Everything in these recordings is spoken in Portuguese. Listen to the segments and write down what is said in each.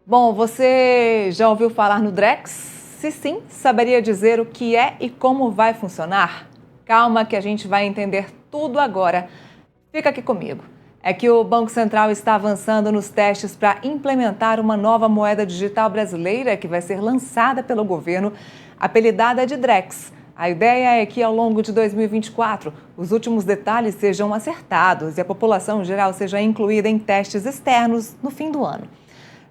Bom, você já ouviu falar no Drex? Se sim, saberia dizer o que é e como vai funcionar? Calma que a gente vai entender tudo agora. Fica aqui comigo. É que o Banco Central está avançando nos testes para implementar uma nova moeda digital brasileira que vai ser lançada pelo governo, apelidada de Drex. A ideia é que ao longo de 2024 os últimos detalhes sejam acertados e a população geral seja incluída em testes externos no fim do ano.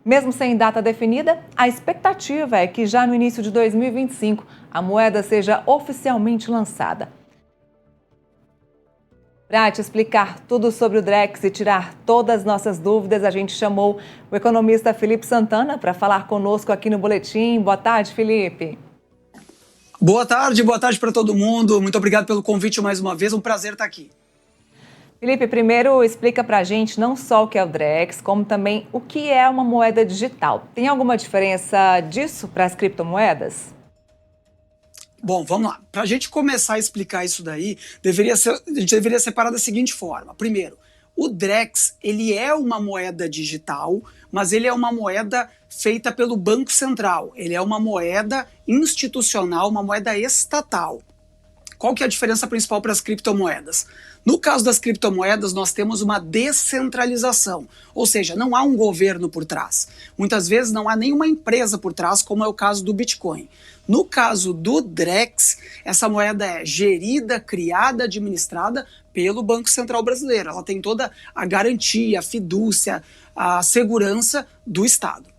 Mesmo sem data definida, a expectativa é que já no início de 2025 a moeda seja oficialmente lançada. Para te explicar tudo sobre o Drex e tirar todas as nossas dúvidas, a gente chamou o economista Felipe Santana para falar conosco aqui no Boletim. Boa tarde, Felipe. Boa tarde para todo mundo. Muito obrigado pelo convite mais uma vez, um prazer estar aqui. Felipe, primeiro explica para a gente não só o que é o Drex, como também o que é uma moeda digital. Tem alguma diferença disso para as criptomoedas? Bom, vamos lá. Para a gente começar a explicar isso daí, a gente deveria separar da seguinte forma. Primeiro, o Drex, ele é uma moeda digital, mas ele é uma moeda feita pelo Banco Central. Ele é uma moeda institucional, uma moeda estatal. Qual que é a diferença principal para as criptomoedas? No caso das criptomoedas, nós temos uma descentralização, ou seja, não há um governo por trás. Muitas vezes não há nenhuma empresa por trás, como é o caso do Bitcoin. No caso do Drex, essa moeda é gerida, criada, administrada pelo Banco Central Brasileiro. Ela tem toda a garantia, a fidúcia, a segurança do Estado.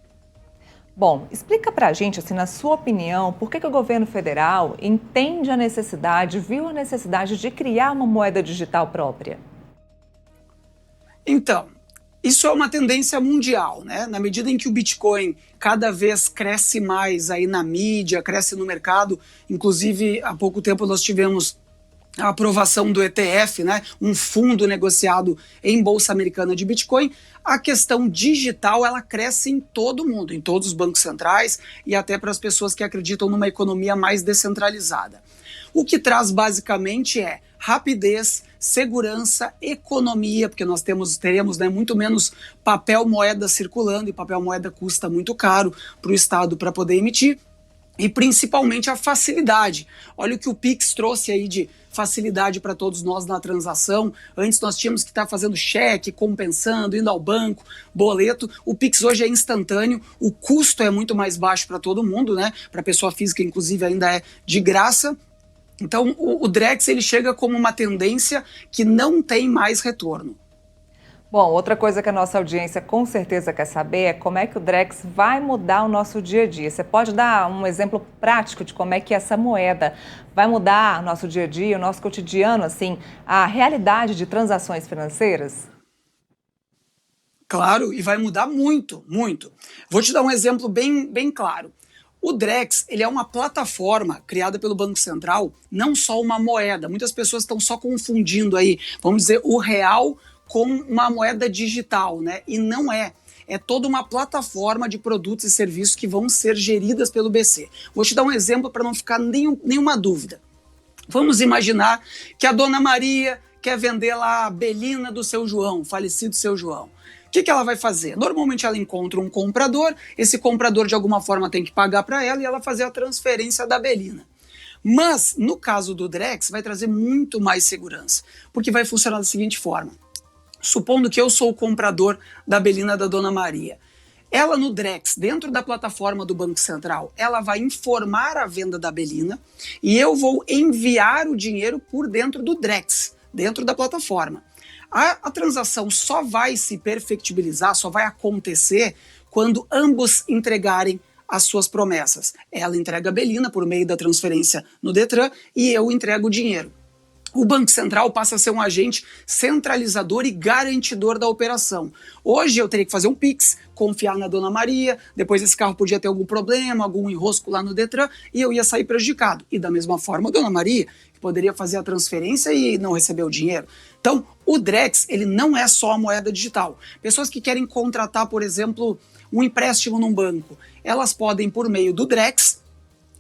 Bom, explica pra gente, assim, na sua opinião, por que o governo federal entende a necessidade, viu a necessidade de criar uma moeda digital própria? Então, isso é uma tendência mundial, né? Na medida em que o Bitcoin cada vez cresce mais aí na mídia, cresce no mercado, inclusive há pouco tempo nós tivemos a aprovação do ETF, né, um fundo negociado em Bolsa Americana de Bitcoin, a questão digital ela cresce em todo mundo, em todos os bancos centrais e até para as pessoas que acreditam numa economia mais descentralizada. O que traz basicamente é rapidez, segurança, economia, porque nós teremos né, muito menos papel moeda circulando e papel moeda custa muito caro para o Estado para poder emitir. E principalmente a facilidade. Olha o que o Pix trouxe aí de facilidade para todos nós na transação. Antes nós tínhamos que estar fazendo cheque, compensando, indo ao banco, boleto. O Pix hoje é instantâneo, o custo é muito mais baixo para todo mundo, né? Para a pessoa física, inclusive, ainda é de graça. Então o Drex ele chega como uma tendência que não tem mais retorno. Bom, outra coisa que a nossa audiência com certeza quer saber é como é que o Drex vai mudar o nosso dia a dia. Você pode dar um exemplo prático de como é que essa moeda vai mudar o nosso dia a dia, o nosso cotidiano, assim, a realidade de transações financeiras? Claro, e vai mudar muito, muito. Vou te dar um exemplo bem claro. O Drex ele é uma plataforma criada pelo Banco Central, não só uma moeda. Muitas pessoas estão só confundindo aí, vamos dizer, o real com uma moeda digital, né? E não é. É toda uma plataforma de produtos e serviços que vão ser geridas pelo BC. Vou te dar um exemplo para não ficar nenhuma dúvida. Vamos imaginar que a Dona Maria quer vender lá a Belina do seu João, falecido seu João. O que ela vai fazer? Normalmente ela encontra um comprador, esse comprador de alguma forma tem que pagar para ela e ela fazer a transferência da Belina. Mas, no caso do Drex, vai trazer muito mais segurança, porque vai funcionar da seguinte forma. Supondo que eu sou o comprador da Belina da Dona Maria. Ela no Drex, dentro da plataforma do Banco Central, ela vai informar a venda da Belina e eu vou enviar o dinheiro por dentro do Drex, dentro da plataforma. A transação só vai se perfectibilizar, só vai acontecer quando ambos entregarem as suas promessas. Ela entrega a Belina por meio da transferência no Detran e eu entrego o dinheiro. O Banco Central passa a ser um agente centralizador e garantidor da operação. Hoje eu teria que fazer um Pix, confiar na Dona Maria, depois esse carro podia ter algum problema, algum enrosco lá no Detran e eu ia sair prejudicado. E da mesma forma a Dona Maria, que poderia fazer a transferência e não receber o dinheiro. Então o Drex ele não é só a moeda digital. Pessoas que querem contratar, por exemplo, um empréstimo num banco, elas podem por meio do Drex,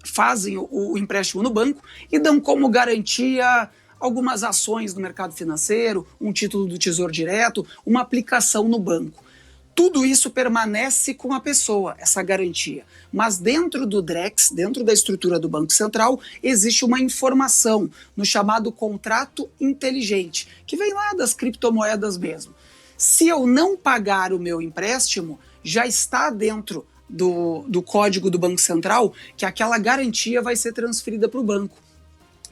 fazem o empréstimo no banco e dão como garantia algumas ações no mercado financeiro, um título do Tesouro Direto, uma aplicação no banco. Tudo isso permanece com a pessoa, essa garantia. Mas dentro do Drex, dentro da estrutura do Banco Central, existe uma informação no chamado contrato inteligente, que vem lá das criptomoedas mesmo. Se eu não pagar o meu empréstimo, já está dentro do código do Banco Central que aquela garantia vai ser transferida para o banco.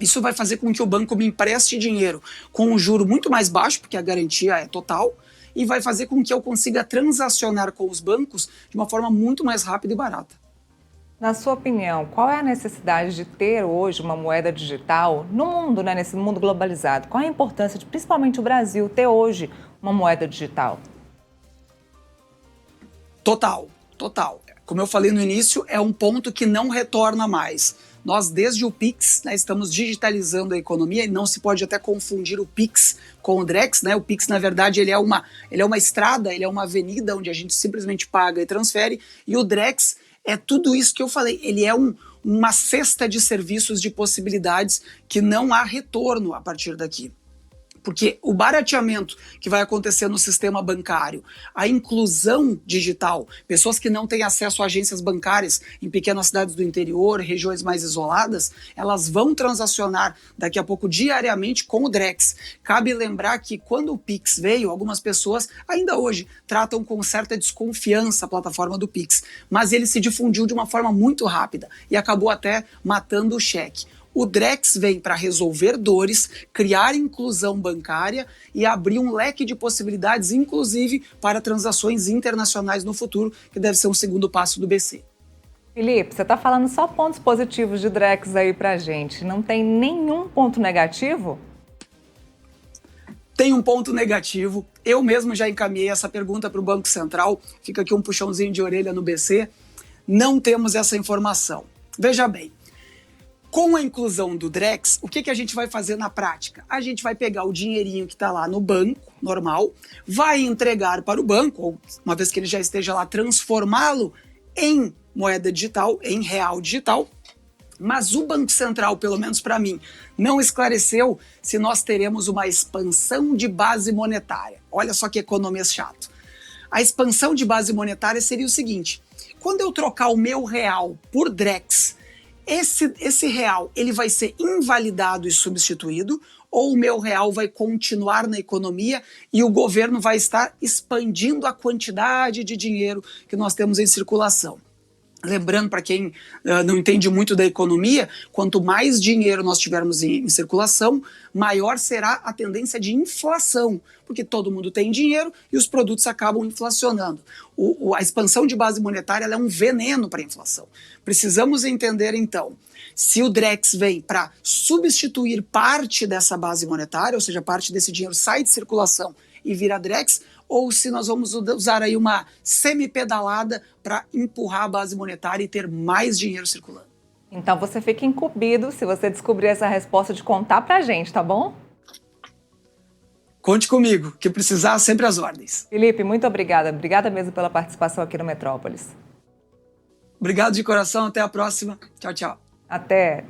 Isso vai fazer com que o banco me empreste dinheiro com um juro muito mais baixo, porque a garantia é total, e vai fazer com que eu consiga transacionar com os bancos de uma forma muito mais rápida e barata. Na sua opinião, qual é a necessidade de ter hoje uma moeda digital no mundo, né, nesse mundo globalizado? Qual é a importância de, principalmente o Brasil, ter hoje uma moeda digital? Total. Como eu falei no início, é um ponto que não retorna mais. Nós, desde o Pix, né, estamos digitalizando a economia e não se pode até confundir o Pix com o Drex. Né? O Pix, na verdade, ele é uma estrada, ele é uma avenida onde a gente simplesmente paga e transfere. E o Drex é tudo isso que eu falei. Ele é uma cesta de serviços, de possibilidades que não há retorno a partir daqui. Porque o barateamento que vai acontecer no sistema bancário, a inclusão digital, pessoas que não têm acesso a agências bancárias em pequenas cidades do interior, regiões mais isoladas, elas vão transacionar daqui a pouco diariamente com o Drex. Cabe lembrar que quando o Pix veio, algumas pessoas ainda hoje tratam com certa desconfiança a plataforma do Pix, mas ele se difundiu de uma forma muito rápida e acabou até matando o cheque. O Drex vem para resolver dores, criar inclusão bancária e abrir um leque de possibilidades, inclusive para transações internacionais no futuro, que deve ser um segundo passo do BC. Felipe, você está falando só pontos positivos de Drex aí para a gente. Não tem nenhum ponto negativo? Tem um ponto negativo. Eu mesmo já encaminhei essa pergunta para o Banco Central. Fica aqui um puxãozinho de orelha no BC. Não temos essa informação. Veja bem. Com a inclusão do Drex, o que a gente vai fazer na prática? A gente vai pegar o dinheirinho que está lá no banco, normal, vai entregar para o banco, ou uma vez que ele já esteja lá, transformá-lo em moeda digital, em real digital. Mas o Banco Central, pelo menos para mim, não esclareceu se nós teremos uma expansão de base monetária. Olha só que economia chato. A expansão de base monetária seria o seguinte: quando eu trocar o meu real por Drex, esse real ele vai ser invalidado e substituído, ou o meu real vai continuar na economia e o governo vai estar expandindo a quantidade de dinheiro que nós temos em circulação? Lembrando, para quem não entende muito da economia, quanto mais dinheiro nós tivermos em circulação, maior será a tendência de inflação, porque todo mundo tem dinheiro e os produtos acabam inflacionando. A expansão de base monetária ela é um veneno para a inflação. Precisamos entender, então, se o Drex vem para substituir parte dessa base monetária, ou seja, parte desse dinheiro sai de circulação e vira Drex, ou se nós vamos usar aí uma semi-pedalada para empurrar a base monetária e ter mais dinheiro circulando. Então você fica incumbido, se você descobrir essa resposta, de contar pra gente, tá bom? Conte comigo, que precisar, sempre às ordens. Felipe, muito obrigada. Obrigada mesmo pela participação aqui no Metrópolis. Obrigado de coração, até a próxima. Tchau, tchau. Até.